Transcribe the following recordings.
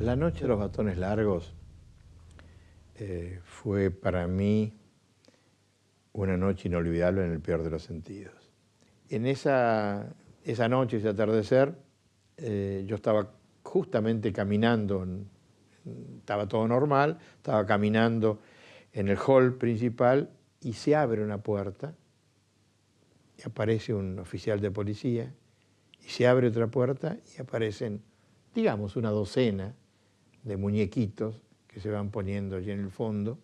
La noche de los batones largos fue para mí una noche inolvidable en el peor de los sentidos. En esa noche, ese atardecer, yo estaba justamente caminando, estaba todo normal, estaba caminando en el hall principal y se abre una puerta y aparece un oficial de policía y se abre otra puerta y aparecen, digamos, una docena de muñequitos que se van poniendo allí en el fondo.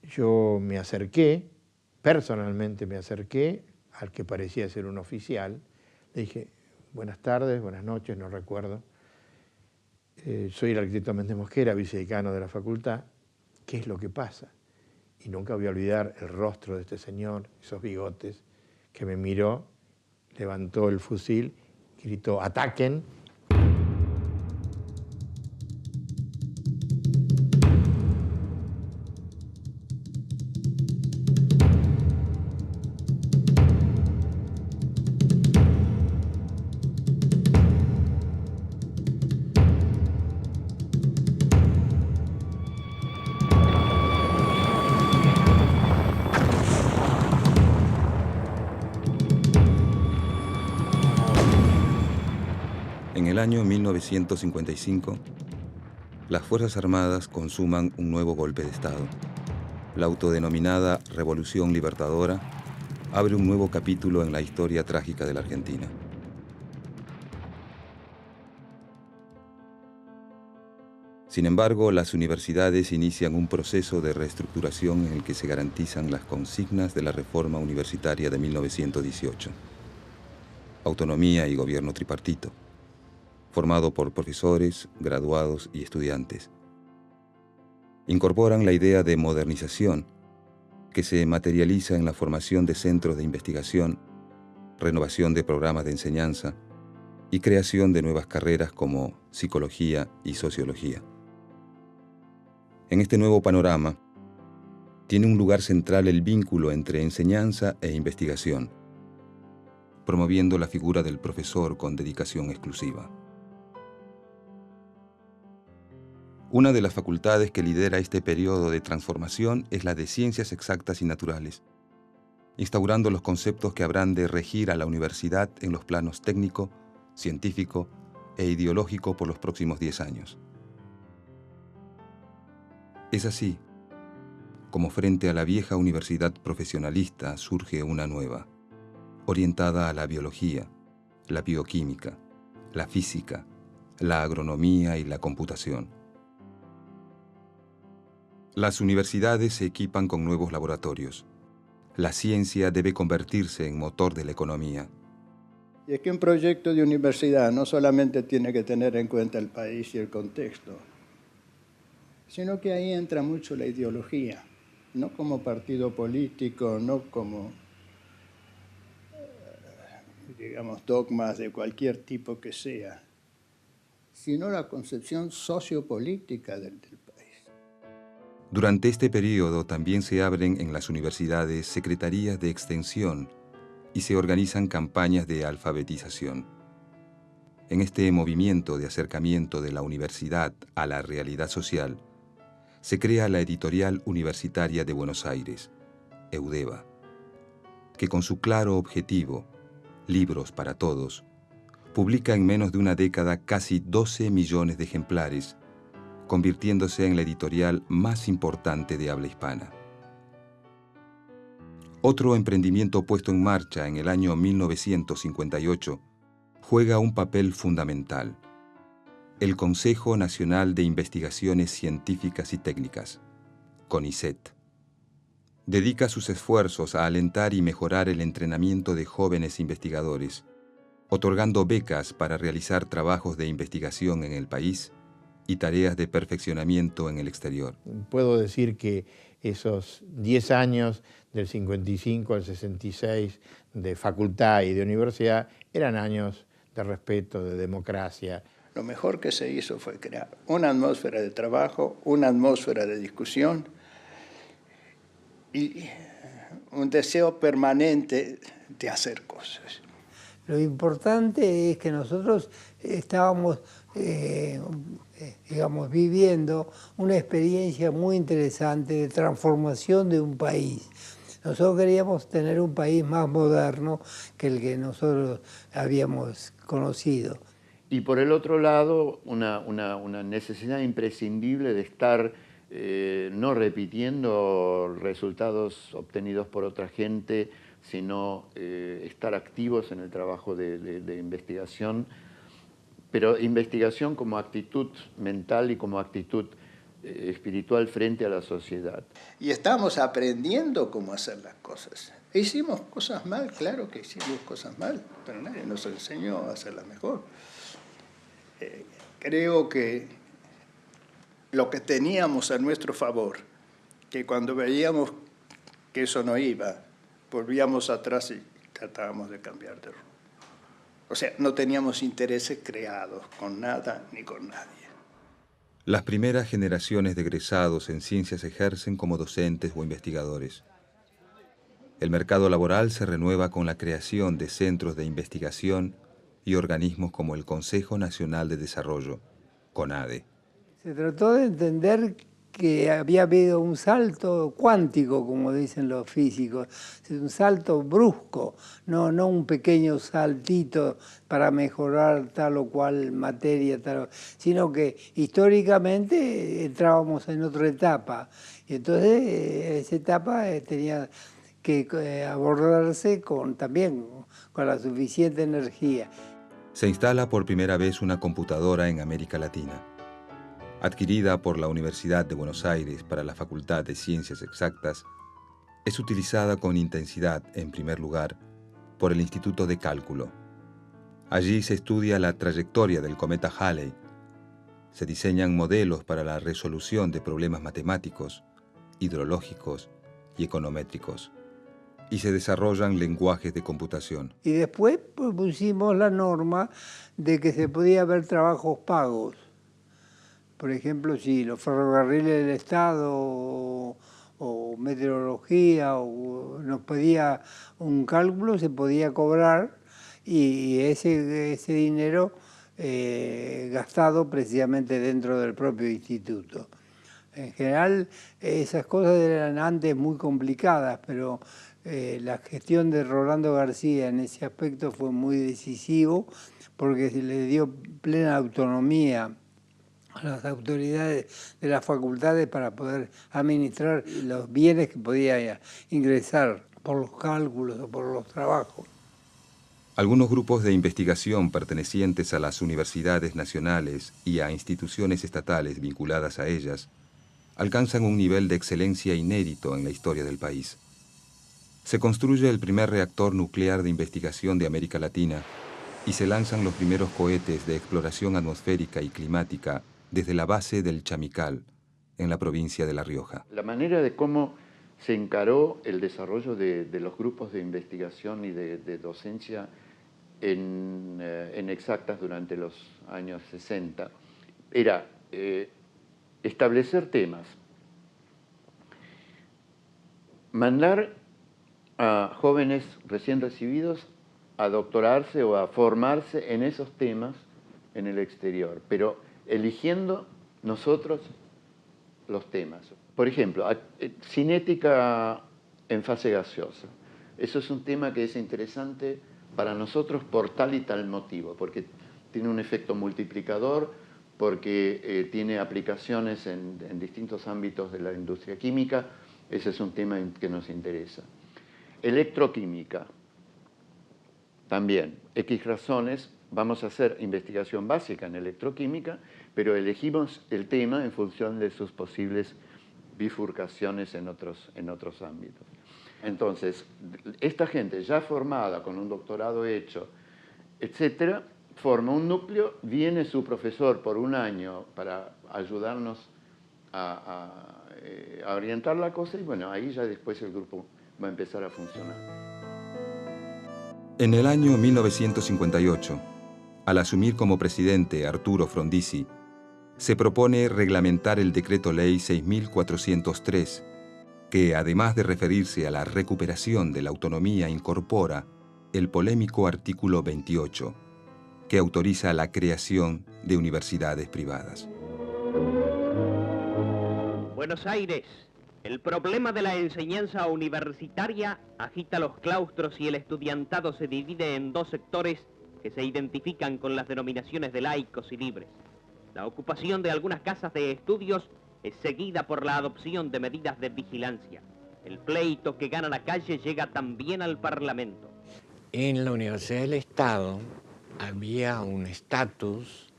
Yo me acerqué, personalmente me acerqué al que parecía ser un oficial. Le dije, buenas tardes, buenas noches, no recuerdo. Soy el arquitecto Méndez Mosquera, vicedecano de la facultad. ¿Qué es lo que pasa? Y nunca voy a olvidar el rostro de este señor, esos bigotes, que me miró, levantó el fusil, gritó, ¡ataquen! En el año 1955, las Fuerzas Armadas consuman un nuevo golpe de Estado. La autodenominada Revolución Libertadora abre un nuevo capítulo en la historia trágica de la Argentina. Sin embargo, las universidades inician un proceso de reestructuración en el que se garantizan las consignas de la reforma universitaria de 1918. Autonomía y gobierno tripartito, formado por profesores, graduados y estudiantes. Incorporan la idea de modernización, que se materializa en la formación de centros de investigación, renovación de programas de enseñanza y creación de nuevas carreras como psicología y sociología. En este nuevo panorama, tiene un lugar central el vínculo entre enseñanza e investigación, promoviendo la figura del profesor con dedicación exclusiva. Una de las facultades que lidera este periodo de transformación es la de Ciencias Exactas y Naturales, instaurando los conceptos que habrán de regir a la universidad en los planos técnico, científico e ideológico por los próximos 10 años. Es así como frente a la vieja universidad profesionalista surge una nueva, orientada a la biología, la bioquímica, la física, la agronomía y la computación. Las universidades se equipan con nuevos laboratorios. La ciencia debe convertirse en motor de la economía. Y es que un proyecto de universidad no solamente tiene que tener en cuenta el país y el contexto, sino que ahí entra mucho la ideología, no como partido político, no como, digamos, dogmas de cualquier tipo que sea, sino la concepción sociopolítica del país. Durante este periodo también se abren en las universidades secretarías de extensión y se organizan campañas de alfabetización. En este movimiento de acercamiento de la universidad a la realidad social, se crea la Editorial Universitaria de Buenos Aires, EUDEBA, que con su claro objetivo, Libros para Todos, publica en menos de una década casi 12 millones de ejemplares, convirtiéndose en la editorial más importante de habla hispana. Otro emprendimiento puesto en marcha en el año 1958 juega un papel fundamental: el Consejo Nacional de Investigaciones Científicas y Técnicas, CONICET. Dedica sus esfuerzos a alentar y mejorar el entrenamiento de jóvenes investigadores, otorgando becas para realizar trabajos de investigación en el país y tareas de perfeccionamiento en el exterior. Puedo decir que esos 10 años, del 55 al 66, de facultad y de universidad, eran años de respeto, de democracia. Lo mejor que se hizo fue crear una atmósfera de trabajo, una atmósfera de discusión y un deseo permanente de hacer cosas. Lo importante es que nosotros estábamos, digamos, viviendo una experiencia muy interesante de transformación de un país. Nosotros queríamos tener un país más moderno que el que nosotros habíamos conocido. Y por el otro lado, una necesidad imprescindible de estar no repitiendo resultados obtenidos por otra gente, sino estar activos en el trabajo de investigación, pero investigación como actitud mental y como actitud espiritual frente a la sociedad. Y estamos aprendiendo cómo hacer las cosas. Hicimos cosas mal, claro que hicimos cosas mal, pero nadie nos enseñó a hacerlas mejor. Creo que lo que teníamos a nuestro favor, que cuando veíamos que eso no iba, volvíamos atrás y tratábamos de cambiar de rumbo. O sea, no teníamos intereses creados con nada ni con nadie. Las primeras generaciones de egresados en ciencias ejercen como docentes o investigadores. El mercado laboral se renueva con la creación de centros de investigación y organismos como el Consejo Nacional de Desarrollo, CONADE. Se trató de entender que había habido un salto cuántico, como dicen los físicos, un salto brusco, no un pequeño saltito para mejorar tal o cual materia, sino que históricamente entrábamos en otra etapa. Y entonces esa etapa tenía que abordarse también con la suficiente energía. Se instala por primera vez una computadora en América Latina. Adquirida por la Universidad de Buenos Aires para la Facultad de Ciencias Exactas, es utilizada con intensidad, en primer lugar, por el Instituto de Cálculo. Allí se estudia la trayectoria del cometa Halley, se diseñan modelos para la resolución de problemas matemáticos, hidrológicos y econométricos, y se desarrollan lenguajes de computación. Y después pusimos la norma de que se podía haber trabajos pagos. Por ejemplo, si los ferrocarriles del Estado o meteorología nos pedía un cálculo, se podía cobrar y ese dinero gastado precisamente dentro del propio instituto. En general, esas cosas eran antes muy complicadas, pero la gestión de Rolando García en ese aspecto fue muy decisivo porque se le dio plena autonomía a las autoridades de las facultades para poder administrar los bienes que podía ingresar por los cálculos o por los trabajos. Algunos grupos de investigación pertenecientes a las universidades nacionales y a instituciones estatales vinculadas a ellas alcanzan un nivel de excelencia inédito en la historia del país. Se construye el primer reactor nuclear de investigación de América Latina y se lanzan los primeros cohetes de exploración atmosférica y climática desde la base del Chamical, en la provincia de La Rioja. La manera de cómo se encaró el desarrollo de los grupos de investigación y de docencia en Exactas durante los años 60 era establecer temas, mandar a jóvenes recién recibidos a doctorarse o a formarse en esos temas en el exterior, pero eligiendo nosotros los temas. Por ejemplo, cinética en fase gaseosa. Eso es un tema que es interesante para nosotros por tal y tal motivo, porque tiene un efecto multiplicador, porque tiene aplicaciones en distintos ámbitos de la industria química. Ese es un tema que nos interesa. Electroquímica, también, X razones, vamos a hacer investigación básica en electroquímica, pero elegimos el tema en función de sus posibles bifurcaciones en otros ámbitos. Entonces, esta gente ya formada, con un doctorado hecho, etcétera, forma un núcleo, viene su profesor por un año para ayudarnos a orientar la cosa y bueno, ahí ya después el grupo va a empezar a funcionar. En el año 1958, al asumir como presidente Arturo Frondizi, se propone reglamentar el Decreto Ley 6403, que además de referirse a la recuperación de la autonomía, incorpora, el polémico artículo 28, que autoriza la creación de universidades privadas. Buenos Aires. El problema de la enseñanza universitaria agita los claustros y el estudiantado se divide en dos sectores que se identifican con las denominaciones de laicos y libres. La ocupación de algunas casas de estudios es seguida por la adopción de medidas de vigilancia. El pleito que gana la calle llega también al Parlamento. En la Universidad del Estado había un estatus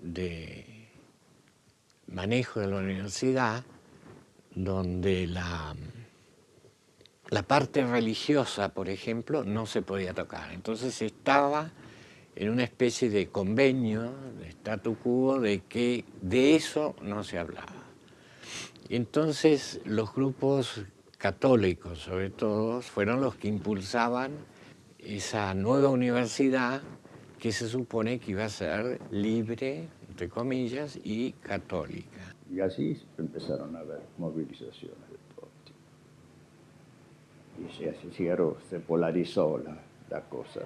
de manejo de la universidad donde la parte religiosa, por ejemplo, no se podía tocar. Entonces estaba en una especie de convenio, de statu quo, de que de eso no se hablaba. Y entonces los grupos católicos, sobre todo, fueron los que impulsaban esa nueva universidad que se supone que iba a ser libre, entre comillas, y católica. Y así empezaron a haber movilizaciones de todo tipo. Y se polarizó la cosa.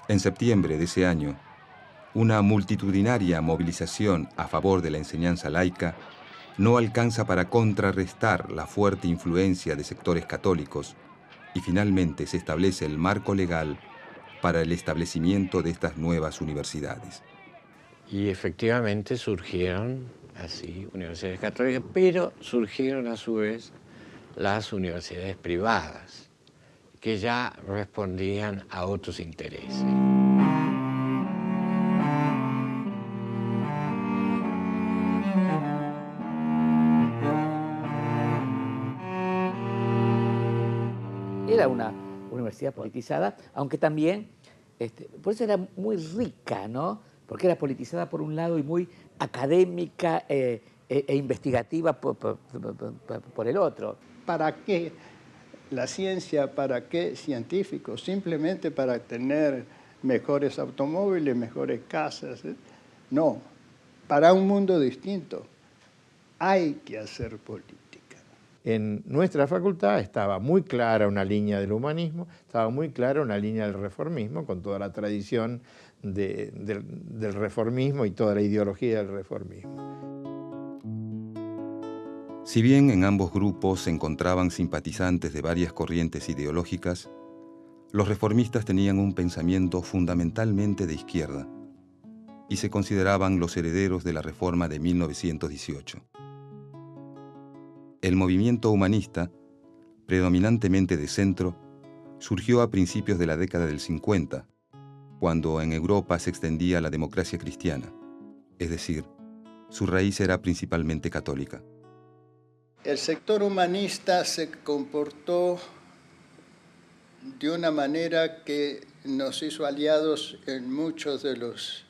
En septiembre de ese año, una multitudinaria movilización a favor de la enseñanza laica no alcanza para contrarrestar la fuerte influencia de sectores católicos y finalmente se establece el marco legal para el establecimiento de estas nuevas universidades. Y efectivamente surgieron así universidades católicas, pero surgieron a su vez las universidades privadas, que ya respondían a otros intereses. Era una universidad politizada, aunque también, por eso era muy rica, ¿no? Porque era politizada por un lado y muy académica e investigativa por el otro. ¿Para qué la ciencia? ¿Para qué científicos? Simplemente para tener mejores automóviles, mejores casas. No, para un mundo distinto hay que hacer política. En nuestra facultad estaba muy clara una línea del humanismo, estaba muy clara una línea del reformismo, con toda la tradición del reformismo y toda la ideología del reformismo. Si bien en ambos grupos se encontraban simpatizantes de varias corrientes ideológicas, los reformistas tenían un pensamiento fundamentalmente de izquierda y se consideraban los herederos de la Reforma de 1918. El movimiento humanista, predominantemente de centro, surgió a principios de la década del 50, cuando en Europa se extendía la democracia cristiana, es decir, su raíz era principalmente católica. El sector humanista se comportó de una manera que nos hizo aliados en muchos de los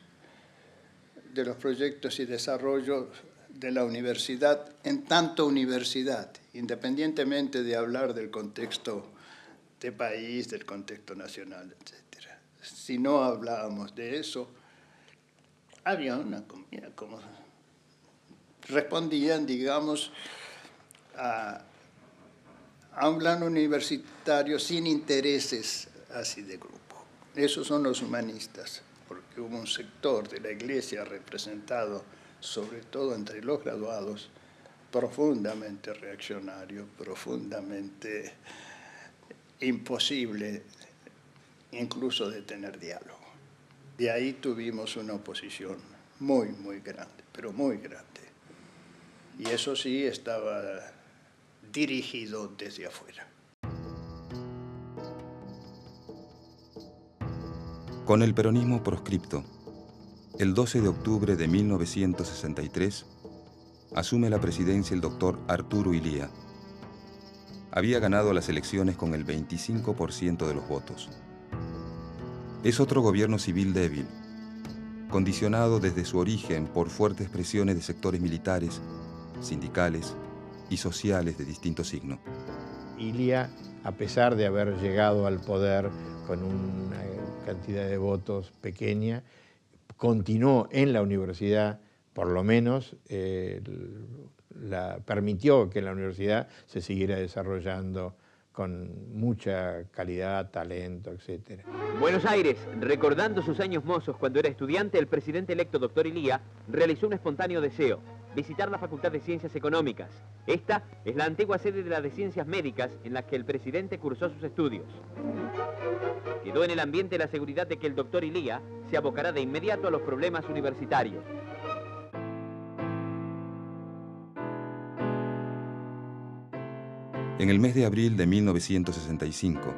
proyectos y desarrollos de la universidad, en tanto universidad, independientemente de hablar del contexto de país, del contexto nacional, etc. Si no hablábamos de eso, había una comida, como respondían, digamos, a un plan universitario sin intereses así de grupo. Esos son los humanistas, porque hubo un sector de la Iglesia representado, sobre todo entre los graduados, profundamente reaccionario, profundamente imposible incluso de tener diálogo. De ahí tuvimos una oposición muy, muy grande, pero muy grande. Y eso sí estaba dirigido desde afuera. Con el peronismo proscripto, el 12 de octubre de 1963, asume la presidencia el doctor Arturo Illia. Había ganado las elecciones con el 25% de los votos. Es otro gobierno civil débil, condicionado desde su origen por fuertes presiones de sectores militares, sindicales y sociales de distinto signo. Illia, a pesar de haber llegado al poder con una cantidad de votos pequeña, continuó en la universidad, por lo menos permitió que la universidad se siguiera desarrollando con mucha calidad, talento, etc. Buenos Aires, recordando sus años mozos cuando era estudiante, el presidente electo Dr. Ilía realizó un espontáneo deseo: visitar la Facultad de Ciencias Económicas. Esta es la antigua sede de la de Ciencias Médicas en la que el presidente cursó sus estudios. Quedó en el ambiente la seguridad de que el Dr. Ilía se abocará de inmediato a los problemas universitarios. En el mes de abril de 1965,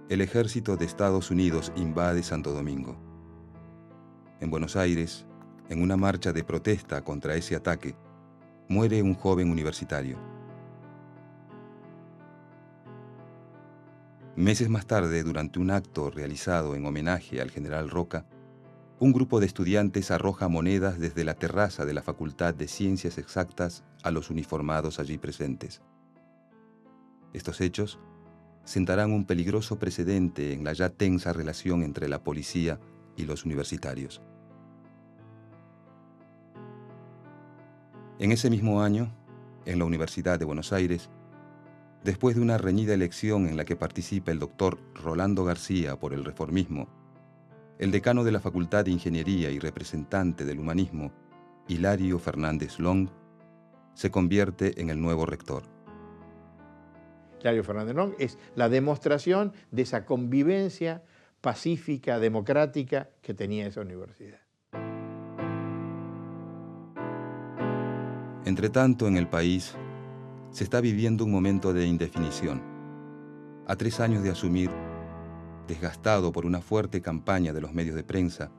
el ejército de Estados Unidos invade Santo Domingo. En Buenos Aires, en una marcha de protesta contra ese ataque, muere un joven universitario. Meses más tarde, durante un acto realizado en homenaje al general Roca, un grupo de estudiantes arroja monedas desde la terraza de la Facultad de Ciencias Exactas a los uniformados allí presentes. Estos hechos sentarán un peligroso precedente en la ya tensa relación entre la policía y los universitarios. En ese mismo año, en la Universidad de Buenos Aires, después de una reñida elección en la que participa el doctor Rolando García por el reformismo, el decano de la Facultad de Ingeniería y representante del humanismo, Hilario Fernández Long, se convierte en el nuevo rector. Hilario Fernández Long es la demostración de esa convivencia pacífica, democrática que tenía esa universidad. Entretanto, en el país se está viviendo un momento de indefinición. A 3 años de asumir, desgastado por una fuerte campaña de los medios de prensa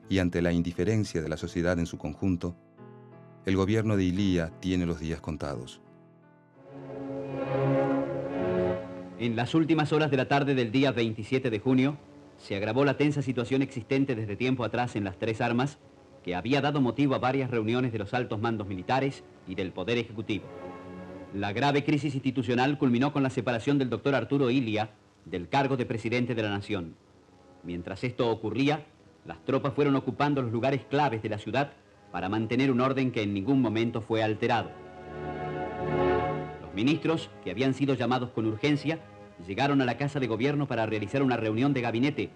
y ante la indiferencia de la sociedad en su conjunto, el gobierno de Ilía tiene los días contados. En las últimas horas de la tarde del día 27 de junio, se agravó la tensa situación existente desde tiempo atrás en las Tres Armas, que había dado motivo a varias reuniones de los altos mandos militares y del Poder Ejecutivo. La grave crisis institucional culminó con la separación del doctor Arturo Illia del cargo de presidente de la Nación. Mientras esto ocurría, las tropas fueron ocupando los lugares claves de la ciudad para mantener un orden que en ningún momento fue alterado. Los ministros, que habían sido llamados con urgencia, llegaron a la Casa de Gobierno para realizar una reunión de gabinete,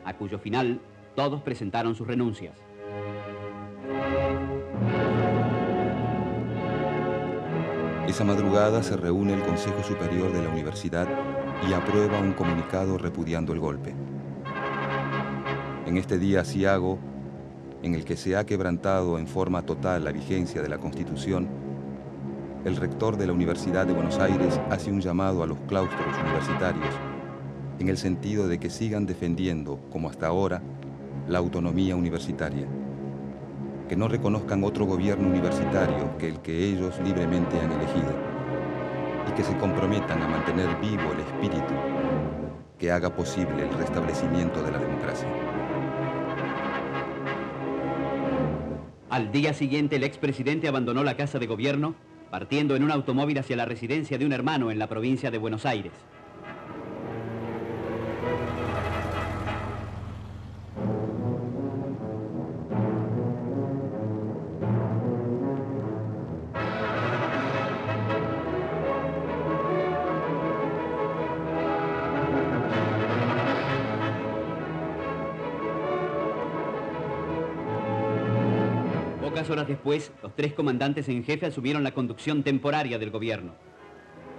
a cuyo final todos presentaron sus renuncias. Esa madrugada se reúne el Consejo Superior de la Universidad y aprueba un comunicado repudiando el golpe. En este día aciago, en el que se ha quebrantado en forma total la vigencia de la Constitución, el rector de la Universidad de Buenos Aires hace un llamado a los claustros universitarios en el sentido de que sigan defendiendo, como hasta ahora, la autonomía universitaria, que no reconozcan otro gobierno universitario que el que ellos libremente han elegido y que se comprometan a mantener vivo el espíritu que haga posible el restablecimiento de la democracia. Al día siguiente, el expresidente abandonó la Casa de Gobierno, partiendo en un automóvil hacia la residencia de un hermano en la provincia de Buenos Aires. Pocas horas después, los 3 comandantes en jefe asumieron la conducción temporaria del gobierno.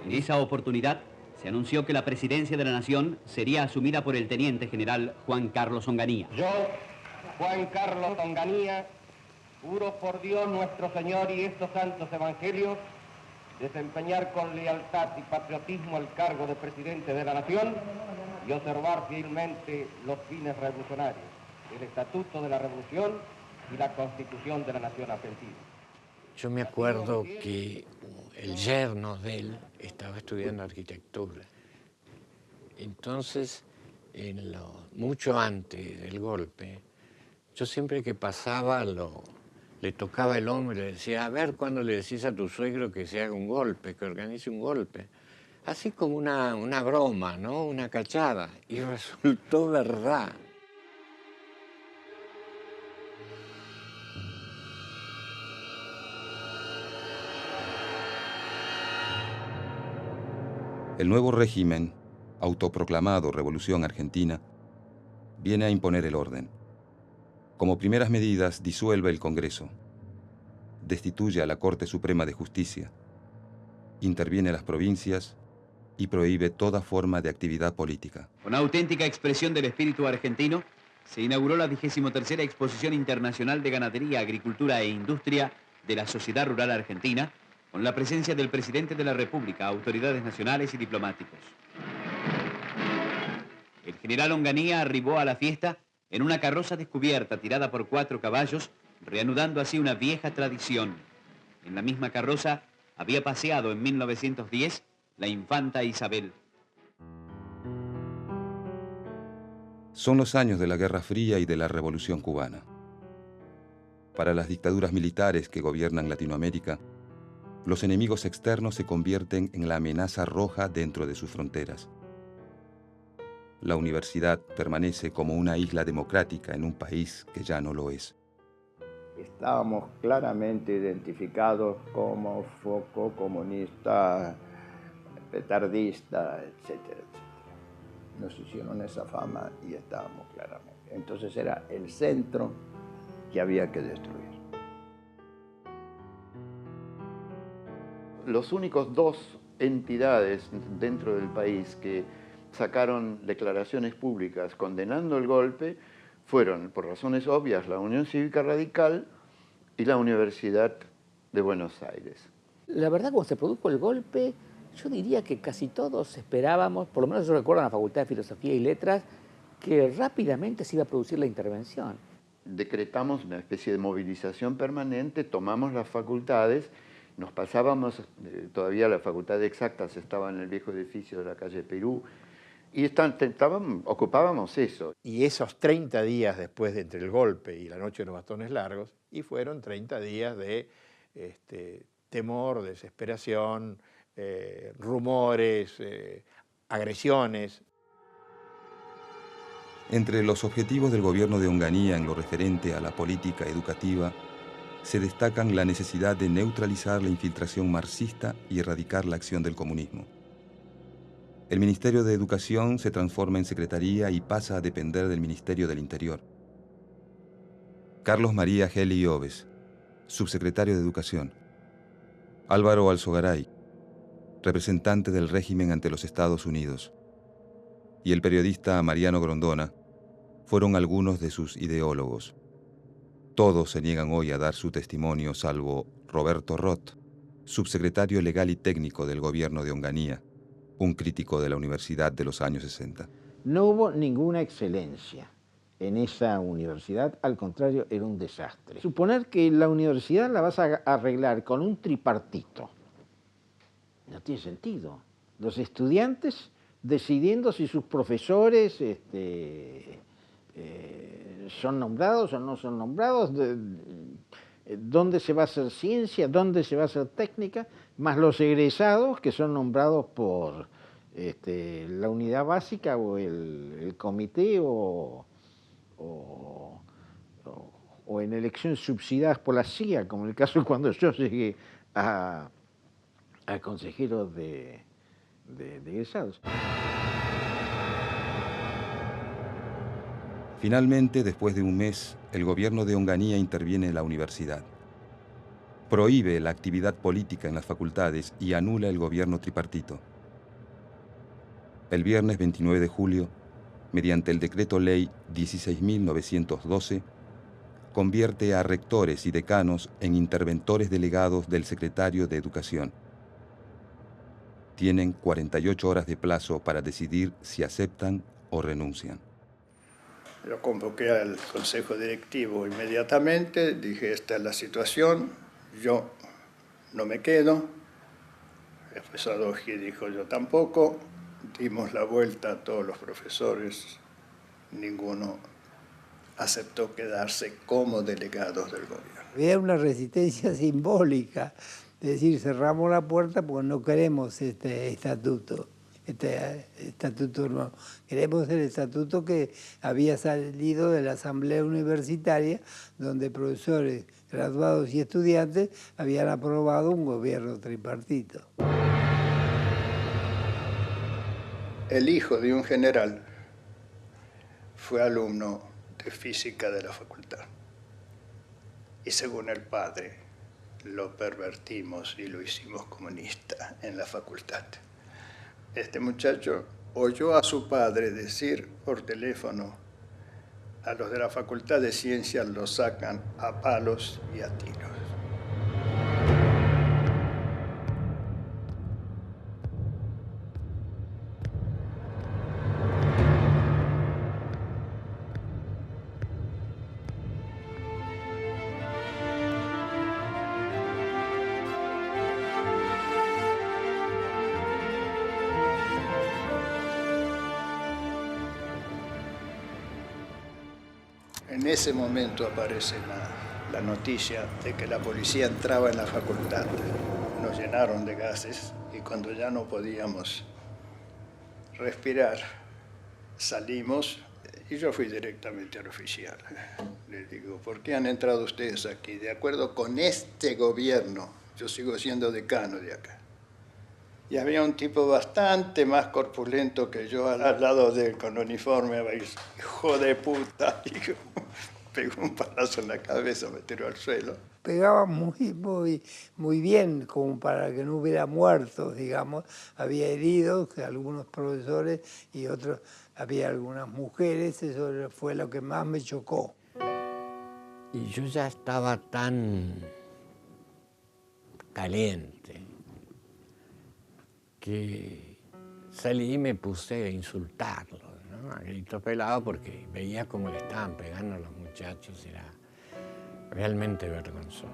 En esa oportunidad, se anunció que la presidencia de la Nación sería asumida por el teniente general Juan Carlos Onganía. Yo, Juan Carlos Onganía, juro por Dios nuestro Señor y estos santos evangelios, desempeñar con lealtad y patriotismo el cargo de presidente de la Nación y observar fielmente los fines revolucionarios, el Estatuto de la Revolución y la Constitución de la Nación Argentina. Yo me acuerdo que el yerno de él estaba estudiando arquitectura. Entonces, mucho antes del golpe, yo siempre que pasaba le tocaba el hombro y le decía, a ver cuándo le decís a tu suegro que se haga un golpe, que organice un golpe. Así como una broma, ¿no? Una cachada. Y resultó verdad. El nuevo régimen, autoproclamado Revolución Argentina, viene a imponer el orden. Como primeras medidas, disuelve el Congreso, destituye a la Corte Suprema de Justicia, interviene las provincias y prohíbe toda forma de actividad política. Con auténtica expresión del espíritu argentino, se inauguró la 23ª Exposición Internacional de Ganadería, Agricultura e Industria de la Sociedad Rural Argentina, con la presencia del presidente de la República, autoridades nacionales y diplomáticos. El general Onganía arribó a la fiesta en una carroza descubierta tirada por 4 caballos, reanudando así una vieja tradición. En la misma carroza había paseado en 1910 la infanta Isabel. Son los años de la Guerra Fría y de la Revolución Cubana. Para las dictaduras militares que gobiernan Latinoamérica, los enemigos externos se convierten en la amenaza roja dentro de sus fronteras. La universidad permanece como una isla democrática en un país que ya no lo es. Estábamos claramente identificados como foco comunista, petardista, etcétera, etcétera. Nos hicieron esa fama y estábamos claramente. Entonces era el centro que había que destruir. Los únicos 2 entidades dentro del país que sacaron declaraciones públicas condenando el golpe fueron, por razones obvias, la Unión Cívica Radical y la Universidad de Buenos Aires. La verdad, cuando se produjo el golpe, yo diría que casi todos esperábamos, por lo menos yo recuerdo en la Facultad de Filosofía y Letras, que rápidamente se iba a producir la intervención. Decretamos una especie de movilización permanente, tomamos las facultades, nos pasábamos, todavía la Facultad de Exactas estaba en el viejo edificio de la calle Perú, y ocupábamos eso. Y esos 30 días después de entre el golpe y la noche de los bastones largos, y fueron 30 días de temor, desesperación, rumores, agresiones. Entre los objetivos del gobierno de Onganía en lo referente a la política educativa, se destacan la necesidad de neutralizar la infiltración marxista y erradicar la acción del comunismo. El Ministerio de Educación se transforma en Secretaría y pasa a depender del Ministerio del Interior. Carlos María Geli Oves, subsecretario de Educación. Álvaro Alzogaray, representante del régimen ante los Estados Unidos. Y el periodista Mariano Grondona fueron algunos de sus ideólogos. Todos se niegan hoy a dar su testimonio, salvo Roberto Roth, subsecretario legal y técnico del gobierno de Onganía, un crítico de la universidad de los años 60. No hubo ninguna excelencia en esa universidad, al contrario, era un desastre. Suponer que la universidad la vas a arreglar con un tripartito no tiene sentido. Los estudiantes decidiendo si sus profesores son nombrados o no son nombrados, dónde se va a hacer ciencia, dónde se va a hacer técnica, más los egresados que son nombrados por la unidad básica o el comité o en elecciones subsidiadas por la CIA, como en el caso cuando yo llegué a consejeros de egresados. Finalmente, después de un mes, el gobierno de Onganía interviene en la universidad. Prohíbe la actividad política en las facultades y anula el gobierno tripartito. El viernes 29 de julio, mediante el decreto ley 16.912, convierte a rectores y decanos en interventores delegados del secretario de Educación. Tienen 48 horas de plazo para decidir si aceptan o renuncian. Lo convoqué al consejo directivo inmediatamente, dije, esta es la situación, yo no me quedo. El profesor Doji dijo, yo tampoco. Dimos la vuelta a todos los profesores, ninguno aceptó quedarse como delegados del gobierno. Había una resistencia simbólica, es decir, cerramos la puerta porque no queremos este estatuto nuevo. Queremos el estatuto que había salido de la Asamblea Universitaria, donde profesores, graduados y estudiantes habían aprobado un gobierno tripartito. el hijo de un general fue alumno de física de la facultad. Y según el padre, lo pervertimos y lo hicimos comunista en la facultad. Este muchacho oyó a su padre decir por teléfono: a los de la Facultad de Ciencias los sacan a palos y a tiros. En ese momento aparece la noticia de que la policía entraba en la facultad. Nos llenaron de gases y cuando ya no podíamos respirar, salimos y yo fui directamente al oficial. Le digo: ¿por qué han entrado ustedes aquí? De acuerdo con este gobierno, yo sigo siendo decano de acá. Y había un tipo bastante más corpulento que yo al lado de él, con uniforme, hijo de puta. Y pegó un palazo en la cabeza, me tiró al suelo. Pegaba muy bien, como para que no hubiera muertos, digamos. Había heridos, algunos profesores y otros, había algunas mujeres, eso fue lo que más me chocó. Y yo ya estaba tan caliente que salí y me puse a insultarlo, ¿no? A grito pelado, porque veía cómo le estaban pegando a los muchachos, era realmente vergonzoso.